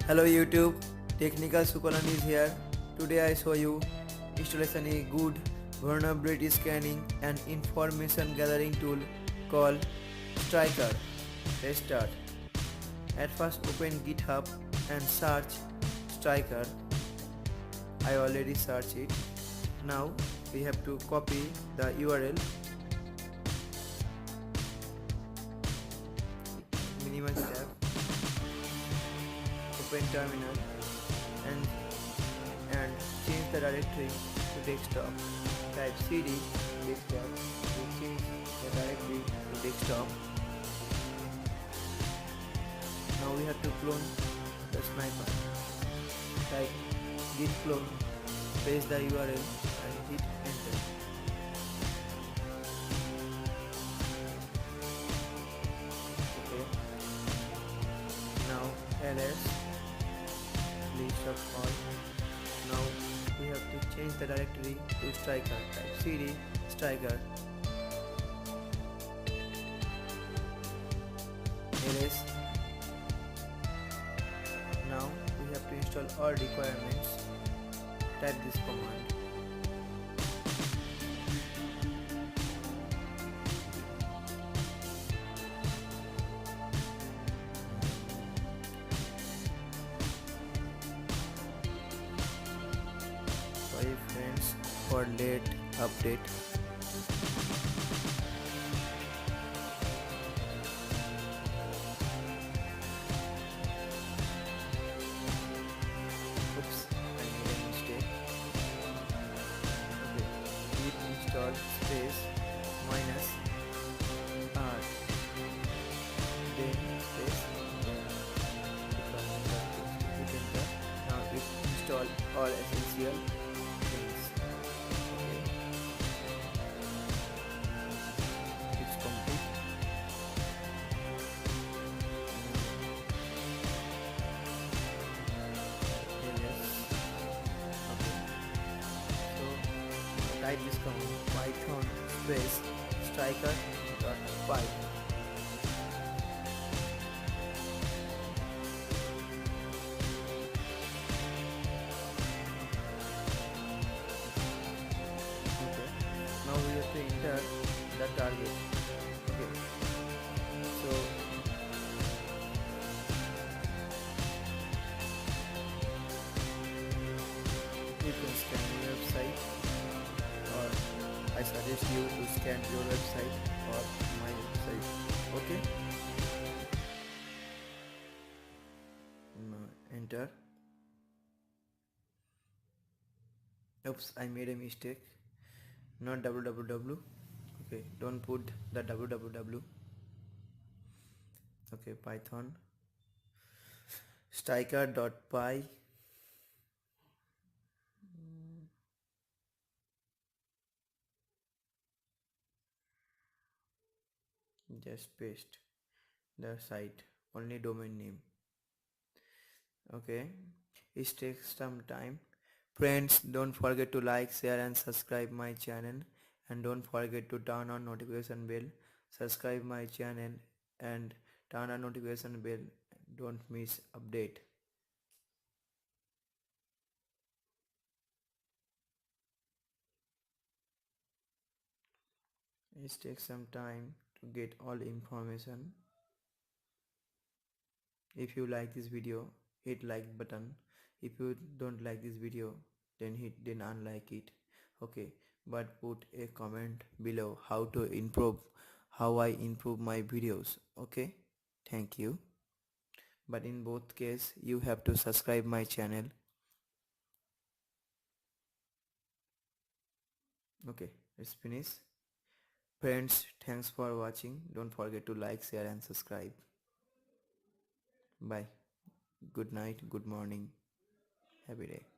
Hello YouTube, Technical SUKALYAN is here. Today I show you installation a good vulnerability scanning and information gathering tool called Striker. Let's start. At first open GitHub and search Striker. I already searched it. Now we have to copy the URL, minimize tab, open terminal and change the directory to desktop. Type cd desktop to change the directory to desktop. Now we have to clone the sniper. Type git clone, paste the URL and hit enter. Okay. Now ls list of all. Now we have to change the directory to Striker. Type cd Striker ls. Now we have to install all requirements. Type this command. Sorry friends for late update. Oops, I made a mistake. Okay, git install space minus r then space hit enter. Now it install all essential things. Okay, it's complete. Yes. Okay. So type this command python space striker.py. Okay. Now we have to enter the target. Okay. So you can scan your website, or I suggest you to scan your website or my website. Okay. Now enter. Oops, I made a mistake. Not www. Okay, don't put the www. Okay, python striker.py. Just paste the site, only domain name. Okay, it takes some time. Friends, don't forget to like, share and subscribe my channel, and don't forget to turn on notification bell. Subscribe my channel and turn on notification bell. Don't miss update. It takes some time to get all information. If you like this video, hit like button. If you don't like this video, then unlike it. Okay, but put a comment below how to improve, how I improve my videos. Okay, thank you. But in both case you have to subscribe my channel. Okay, let's finish. Friends, thanks for watching. Don't forget to like, share and subscribe. Bye. Good night, good morning, happy day.